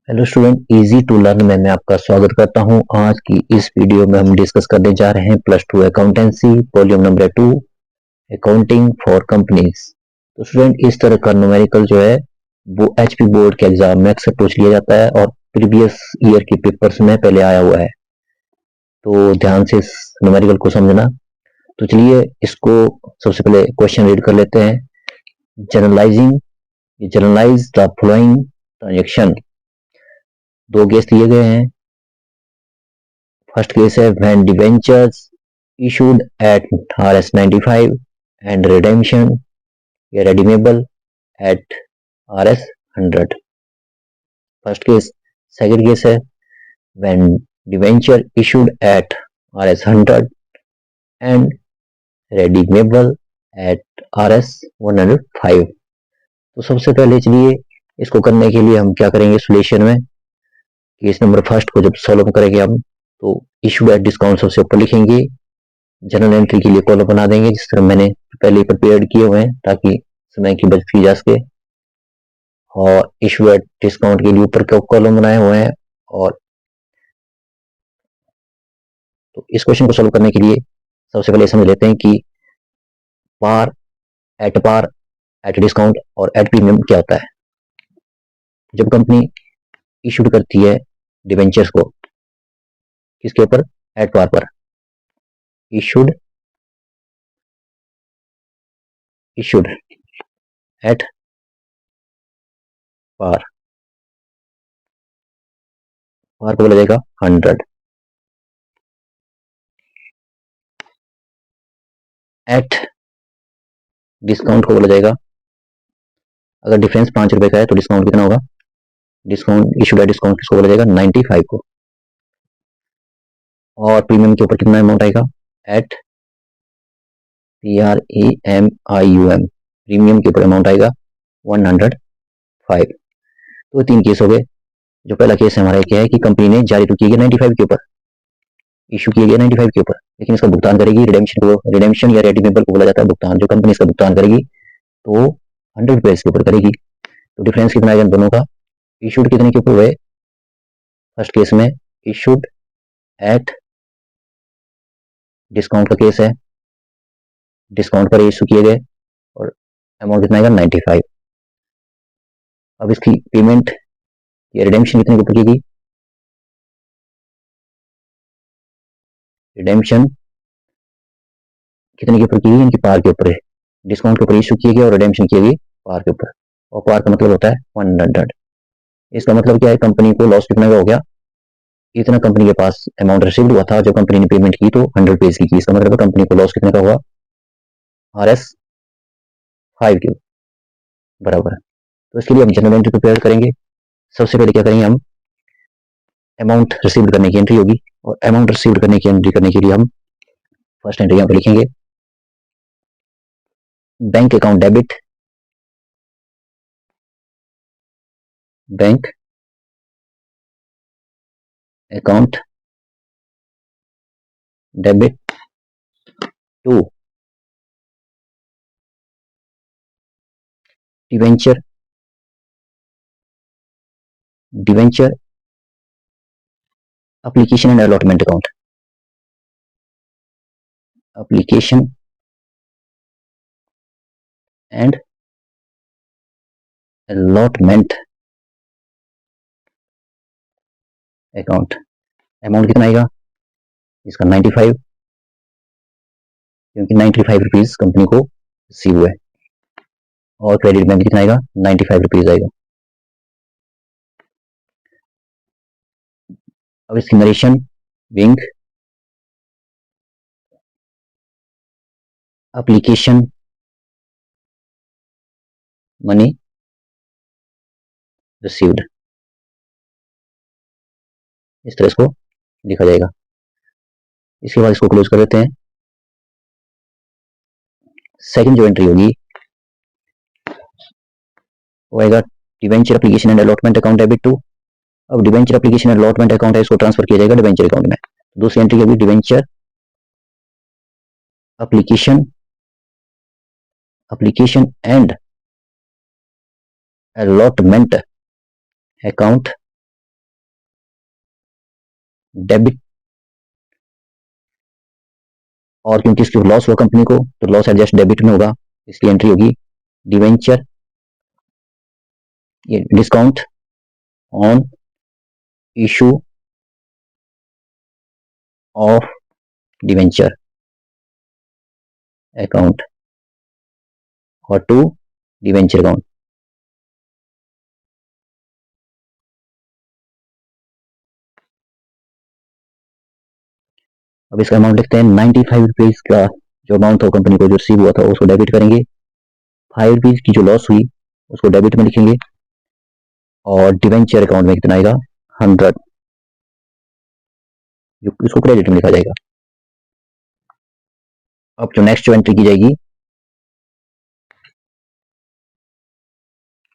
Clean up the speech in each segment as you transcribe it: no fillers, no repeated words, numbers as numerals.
Hello student, easy to learn में मैं आपका स्वागत करता हूं। आज की इस वीडियो में हम डिस्कस करने जा रहे हैं plus two accountancy volume number 2 accounting for companies. तो स्टूडेंट, इस तरह का न्यूमेरिकल जो है वो एचपी बोर्ड के एग्जाम में अक्सर पूछ लिया जाता है और प्रीवियस ईयर के पेपर्स में पहले आया हुआ है। तो ध्यान से इस न्यूमेरिकल को समझना। तो चलिए इसको सबसे पहले क्वेश्चन रीड कर लेते हैं। Generalise the following transaction. दो केस दिए गए हैं। फर्स्ट केस है when debentures issued at RS 95 and redemption या redeemable at RS 100। First case. Second case है when debenture issued at RS 100 and redeemable at RS 105। तो सबसे पहले चलिए इसको करने के लिए हम क्या करेंगे, सोल्यूशन में केस नंबर फर्स्ट को जब सॉल्व करेंगे हम तो इशूड एट डिस्काउंट सबसे ऊपर लिखेंगे, जनरल एंट्री के लिए कॉलम बना देंगे जिस तरह मैंने पहले प्रिपेयर किए हुए हैं ताकि समय की बचत की जा सके। और इशू एट डिस्काउंट के लिए ऊपर के कॉलम बनाए हुए हैं। और तो इस क्वेश्चन को सॉल्व करने के लिए सबसे पहले समझ लेते हैं कि पार, एट डिस्काउंट और एट प्रीमियम क्या होता है। जब कंपनी इशूड करती है डिबेंचर्स को किसके ऊपर, एट पार पर, इशूड एट पार को बोला जाएगा 100। एट डिस्काउंट को बोला जाएगा, अगर डिफरेंस 5 रुपए का है तो डिस्काउंट कितना होगा, डिस्काउंट इशूड एट डिस्काउंट किसको बोला जाएगा, 95 को। और प्रीमियम के ऊपर कितना अमाउंट आएगा, एट PREMIUM, प्रीमियम के ऊपर अमाउंट आएगा 105। तो तीन केस हो गए। जो पहला केस है हमारा क्या है कि कंपनी ने जारी तो किया गया 95 के ऊपर, इशू किया गया 95 के ऊपर, लेकिन इसका भुगतान करेगी रिडेम्पशन या रेडीमेबल को बोला जाता है भुगतान। जो कंपनी इसका भुगतान करेगी तो 100 रुपए के ऊपर करेगी। तो डिफरेंस कितना आएगा दोनों का, इशूड कितने के ऊपर हुए, फर्स्ट केस में इशूड एट डिस्काउंट का केस है, डिस्काउंट पर इशू किए गए और अमाउंट कितना आएगा 95। अब इसकी पेमेंट या रिडेम्पशन कितने के ऊपर की, रिडेम्पशन कितने के ऊपर की, इनकी पार के ऊपर है। डिस्काउंट के ऊपर इशू किए गए और रिडेम्पशन किए गए पार के ऊपर, और पार का मतलब होता है 100। इसका मतलब क्या है, कंपनी को लॉस कितना का हो गया, इतना कंपनी के पास अमाउंट रिसीव हुआ था। जब कंपनी ने पेमेंट की तो 100 पेज की। इसका मतलब कंपनी को लॉस कितने का हुआ, RS 5 के बराबर है। तो इसके लिए हम जनरल एंट्री प्रिपेयर करेंगे। सबसे पहले क्या करेंगे, हम अमाउंट रिसीव करने की एंट्री होगी और अमाउंट रिसीव करने की एंट्री करने के लिए हम फर्स्ट एंट्री यहाँ पर लिखेंगे, bank account debit, bank account debit to debenture application and allotment account, application and allotment account. Amount कितना आएगा इसका 95, क्योंकि 95 रुपीज कंपनी को रिसीव हुआ है। और क्रेडिट में कितना आएगा, 95 रुपीज आएगा। अब इसकी narration, wing application money received, इस तरह इसको लिखा जाएगा। इसके बाद इसको क्लोज कर देते हैं। सेकंड जो एंट्री होगी वो आएगा debenture application and allotment account debit to. अब debenture application and allotment account है, इसको ट्रांसफर किया जाएगा डिवेंचर अकाउंट में। दूसरी एंट्री होगी debenture application and allotment account debit, और क्योंकि इसकी लॉस हुआ कंपनी को तो लॉस एडजस्ट डेबिट में होगा, इसकी एंट्री होगी डिवेंचर, ये discount on issue of debenture account और टू डिवेंचर अकाउंट। अब इसका अमाउंट लिखते हैं 95 रुपीज का जो अमाउंट था कंपनी को जो रिसीव हुआ था उसको डेबिट करेंगे, 5 रुपीज की जो लॉस हुई उसको डेबिट में लिखेंगे और डिवेंचर अकाउंट में कितना आएगा 100, जो इसको क्रेडिट में लिखा जाएगा। अब जो नेक्स्ट जो एंट्री की जाएगी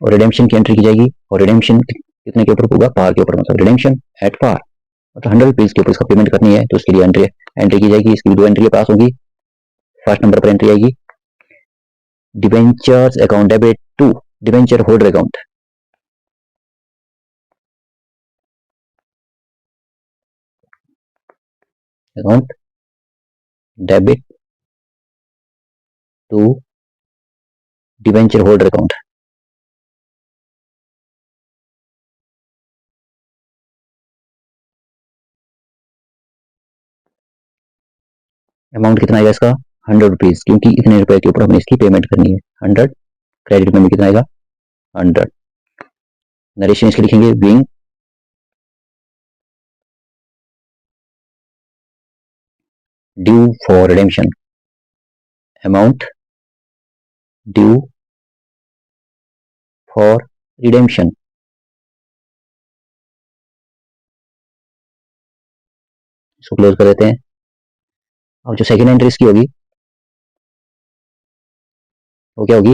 और रिडेम्पशन की एंट्री की जाएगी, और रिडेम्पशन कितने के ऊपर होगा, पार के ऊपर, मतलब रिडेम्पशन एट पार, मतलब 100 रुपीज के ऊपर इसका पेमेंट करनी है तो उसके लिए एंट्री की जाएगी। इसकी भी दो एंट्री पास होगी। फर्स्ट नंबर पर एंट्री आएगी debentures account debit to debenture holder account, account debit to debenture holder account. Amount कितना आएगा इसका 100 रुपीज, क्योंकि इतने रुपए के ऊपर हमें इसकी पेमेंट करनी है 100, क्रेडिट में भी कितना आएगा 100। नरेशन इसके लिखेंगे being due for redemption, amount due for redemption. इसको क्लोज कर देते हैं। अब जो सेकेंड एंट्री इसकी होगी वो क्या होगी,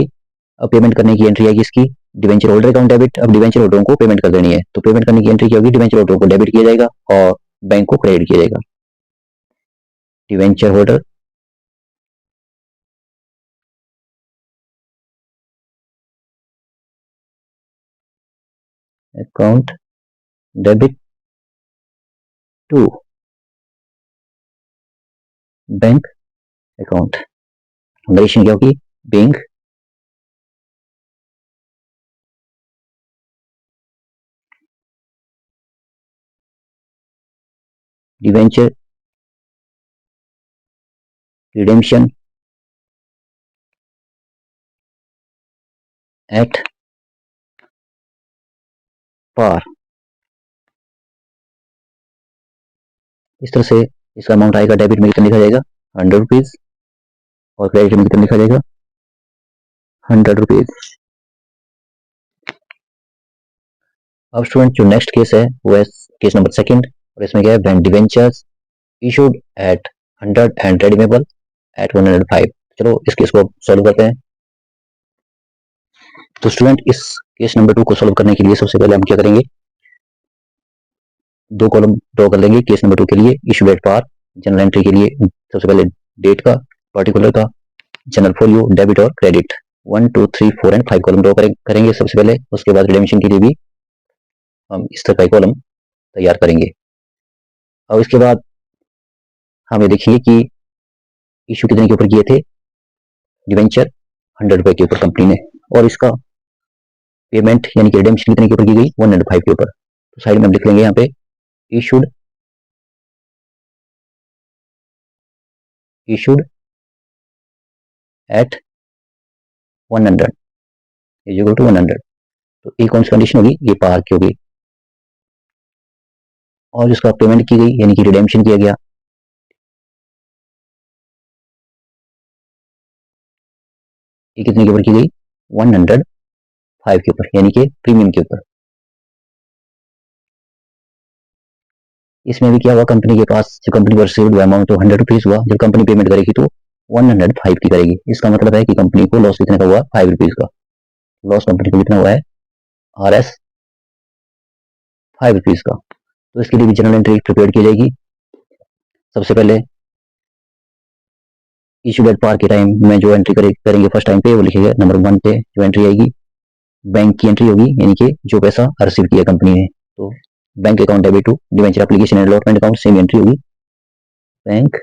अब पेमेंट करने की एंट्री आएगी इसकी डिवेंचर होल्डर अकाउंट डेबिट। अब डिवेंचर होल्डरों को पेमेंट कर देनी है तो पेमेंट करने की एंट्री क्या होगी, डिवेंचर होल्डरों को डेबिट किया जाएगा और बैंक को क्रेडिट किया जाएगा। Debenture holder account debit to bank account. Narration क्या होगी bank debenture redemption at par. इस तरह से इसका अमाउंट आएगा, डेबिट में कितना लिखा जाएगा 100 रुपीज और क्रेडिट में कितना लिखा जाएगा 100 रुपीज। अब स्टूडेंट जो नेक्स्ट केस है वो है केस नंबर सेकंड, और इसमें क्या है when debentures issued at 100 and redeemable at 105। चलो इस केस को सॉल्व करते हैं। तो स्टूडेंट इस केस नंबर 2 को सॉल्व करने के लिए सबसे पहले हम क्या करेंगे, दो कॉलम ड्रॉ कर लेंगे केस नंबर 2 के लिए। इशू डेट पार, जनरल एंट्री के लिए सबसे पहले डेट का, पर्टिकुलर का, जनरल फोलियो, डेबिट और क्रेडिट, 1 2 3 4 एंड 5 कॉलम ड्रॉ करेंगे सबसे पहले। उसके बाद रिडेम्पशन के लिए भी हम इस तरह का कॉलम तैयार करेंगे। और इसके बाद हम ये देखेंगे कि इशू कितने के ऊपर किए थे, डिवेंचर 100 रुपए के ऊपर कंपनी ने, और इसका पेमेंट यानी कि रिडेम्पशन कितने के ऊपर की गई 105 के ऊपर। तो साइड में हम लिख लेंगे यहाँ पे issued at 100 is equal to 100। तो एक कौन सी कंडीशन होगी, ये पार की होगी, और जिसका पेमेंट की गई यानी कि रिडेम्पशन किया गया ये कितने के ऊपर की गई 105 के ऊपर यानी कि प्रीमियम के ऊपर। इसमें भी क्या हुआ, कंपनी के पास जो कंपनी पर रिसीव्ड हुआ अमाउंट तो 100 रुपीज हुआ, जब कंपनी पेमेंट करेगी तो 105 की करेगी। इसका मतलब है कि कंपनी को लॉस कितने का हुआ 5 रुपीज का, लॉस कंपनी को कितना हुआ है RS 5 रुपीज का। तो इसके लिए भी जनरल एंट्री प्रिपेयर की जाएगी। सबसे पहले इशू डेट पार के टाइम में जो एंट्री करेंगे फर्स्ट टाइम पे वो लिखेगा नंबर 1 पे जो एंट्री आएगी बैंक की एंट्री होगी, यानी कि जो पैसा रिसीव किया कंपनी ने। तो bank account debit to debenture application and allotment account, same entry होगी, bank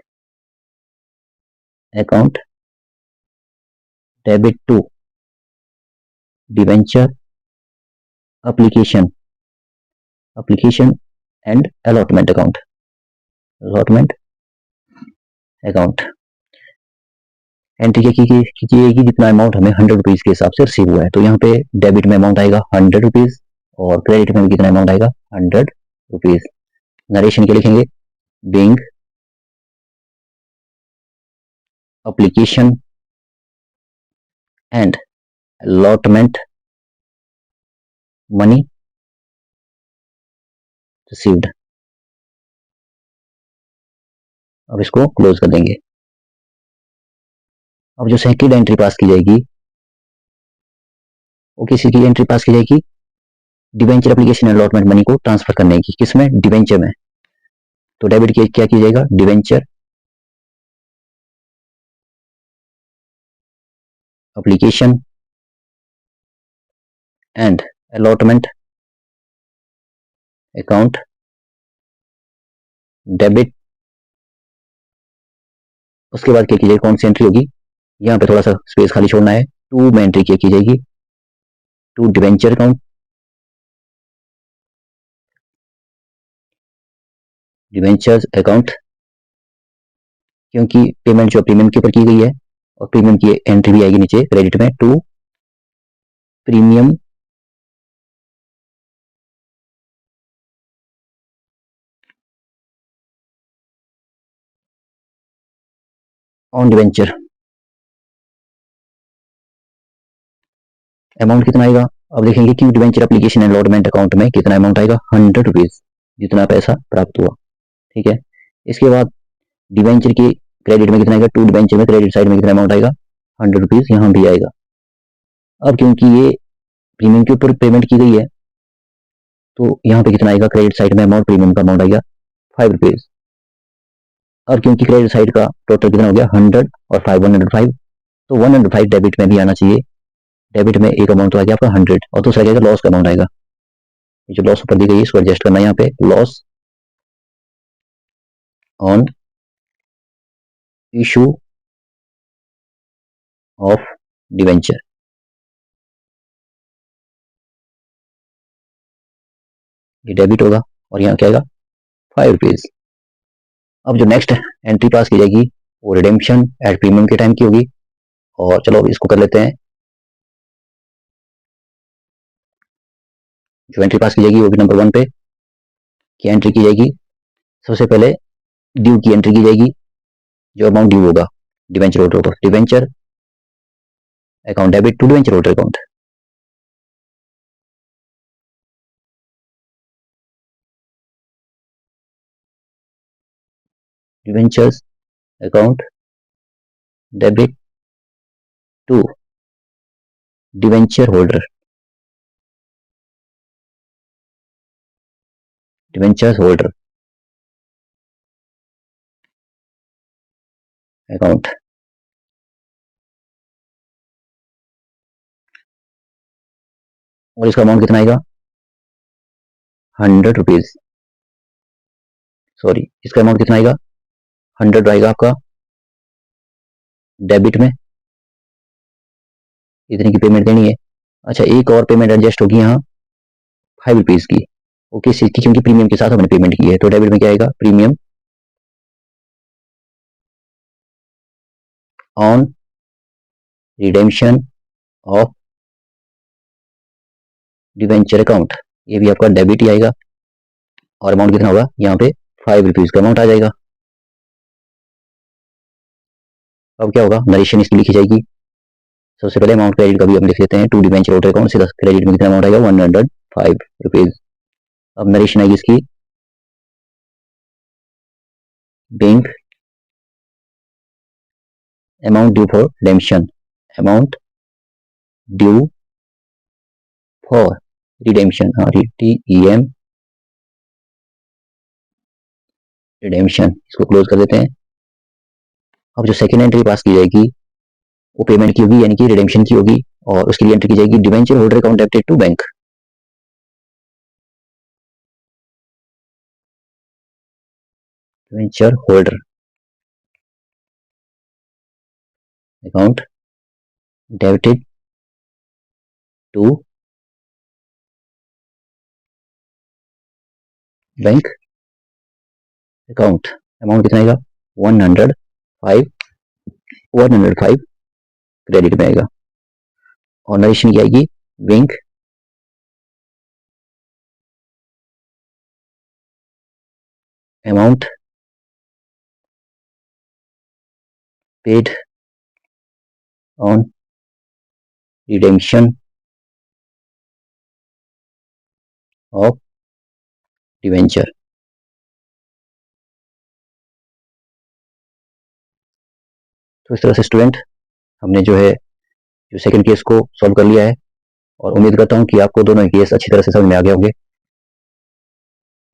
account debit to debenture application and allotment account entry क्या कीजिएगी, जितना अमाउंट हमें 100 रुपीज के हिसाब से रिसीव हुआ है। तो यहाँ पे डेबिट में अमाउंट आएगा 100 रुपीज और क्रेडिट में भी कितना अमाउंट आएगा 100 रुपीज। नरेशन के लिखेंगे being application and allotment money received. अब इसको क्लोज कर देंगे। अब जो सेकंड एंट्री पास की जाएगी वो किसी की एंट्री पास की जाएगी, debenture application and allotment money को ट्रांसफर करने की, किसमें, डिवेंचर में। तो डेबिट क्या किया जाएगा, debenture application and allotment account debit. उसके बाद क्या की जाएगी, कौन सी एंट्री होगी, यहाँ पे थोड़ा सा स्पेस खाली छोड़ना है, टू में एंट्री क्या की जाएगी, to debenture account, debentures account, क्योंकि पेमेंट जो प्रीमियम के ऊपर की गई है और प्रीमियम की एंट्री भी आएगी नीचे क्रेडिट में, to premium on debenture. Amount कितना आएगा, अब देखेंगे कि debenture application and allotment account में कितना अमाउंट आएगा, 100 रुपीज, जितना पैसा प्राप्त हुआ। ठीक है, इसके बाद डिवेंचर की क्रेडिट में कितना आएगा, टू डिवेंचर में क्रेडिट साइड में कितना अमाउंट आएगा, 100 रुपीज, यहाँ भी आएगा। अब क्योंकि ये प्रीमियम के ऊपर पेमेंट की गई है तो यहाँ पे कितना आएगा, क्रेडिट साइड में अमाउंट, प्रीमियम का अमाउंट आएगा 5 रुपीज। अब क्योंकि क्रेडिट साइड का टोटल कितना हो गया 100 और 5 105, तो 105 डेबिट में भी आना चाहिए। डेबिट में एक अमाउंट तो आ गया आपका 100 और दूसरा क्या लॉस का अमाउंट आएगा, जो लॉस ऊपर दी गई है इसको एडजस्ट करना है, यहाँ पे loss on issue of debenture, ये डेबिट होगा और यहाँ क्या आएगा 5 रुपीज। अब जो नेक्स्ट एंट्री पास की जाएगी वो रिडेम्पशन एट प्रीमियम के टाइम की होगी, और चलो इसको कर लेते हैं। जो एंट्री पास की जाएगी वो भी नंबर 1 पे की एंट्री की जाएगी। सबसे पहले ड्यू की एंट्री की जाएगी, जो अमाउंट ड्यू होगा डिवेंचर होल्डर को, debenture account debit to debenture holder account, debentures account debit to debenture holder, debentures holder account. और इसका अमाउंट कितना आएगा 100 रुपीज, सॉरी इसका अमाउंट कितना आएगा 100 आएगा आपका डेबिट में, इतनी की पेमेंट देनी है। अच्छा, एक और पेमेंट एडजस्ट होगी यहाँ 5 रुपीज की, वो किस चीज की, क्योंकि प्रीमियम के साथ हमने पेमेंट की है, तो डेबिट में क्या आएगा, premium on redemption of debenture account, ये भी आपका डेबिट ही आएगा और अमाउंट कितना होगा, यहाँ पे 5 रुपीज का अमाउंट आ जाएगा। अब क्या होगा, नरेशन इसकी लिखी जाएगी। सबसे पहले अमाउंट क्रेडिट का भी हम लिख लेते हैं, टू डिवेंचर होल्डर अकाउंट, सीधा क्रेडिट में कितना अमाउंट आएगा 105 रुपीज। अब नरेशन आएगी इसकी, bank amount due for redemption, amount due for redemption, हाँ TEM रिडेम्पशन, इसको क्लोज कर देते हैं। अब जो सेकेंड एंट्री पास की जाएगी वो पेमेंट की होगी, यानी कि रिडेम्पशन की होगी, और उसके लिए एंट्री की जाएगी debenture holder account debited to bank, debenture holder account debited to bank account. Amount कितना आएगा? 105 क्रेडिट में आएगा। और नरेशन क्या आएगी? Bank amount paid on redemption of debenture. तो इस तरह से स्टूडेंट हमने जो है जो सेकंड केस को सॉल्व कर लिया है, और उम्मीद करता हूं कि आपको दोनों केस अच्छी तरह से समझ में आ गए होंगे।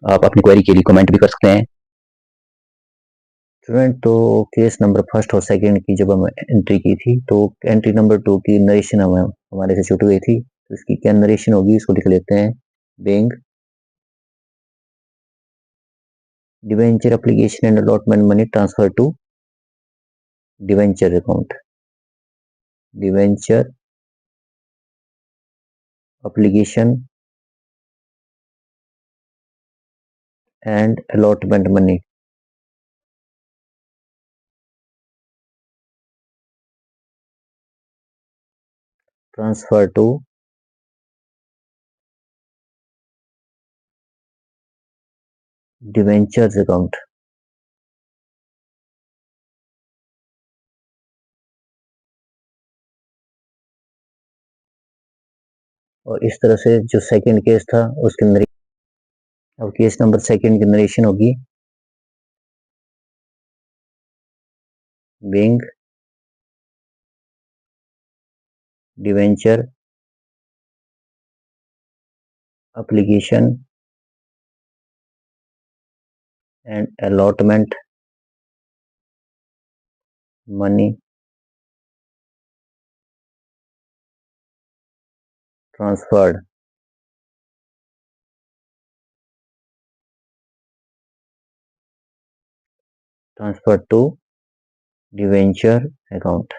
आप अपनी क्वेरी के लिए कमेंट भी कर सकते हैं। स्टूडेंट तो केस नंबर फर्स्ट और सेकंड की जब हम एंट्री की थी, तो एंट्री नंबर 2 की नरेशन हमारे से छूट हुई थी, तो इसकी क्या नरेशन होगी इसको लिख लेते हैं। Bank debenture application and allotment money transfer to debenture account. Debenture application and allotment money transfer to debentures account. और इस तरह से जो सेकंड केस था उसके अंदर, अब केस नंबर सेकंड की नरेशन होगी। Bank debenture application and allotment money transferred to debenture account.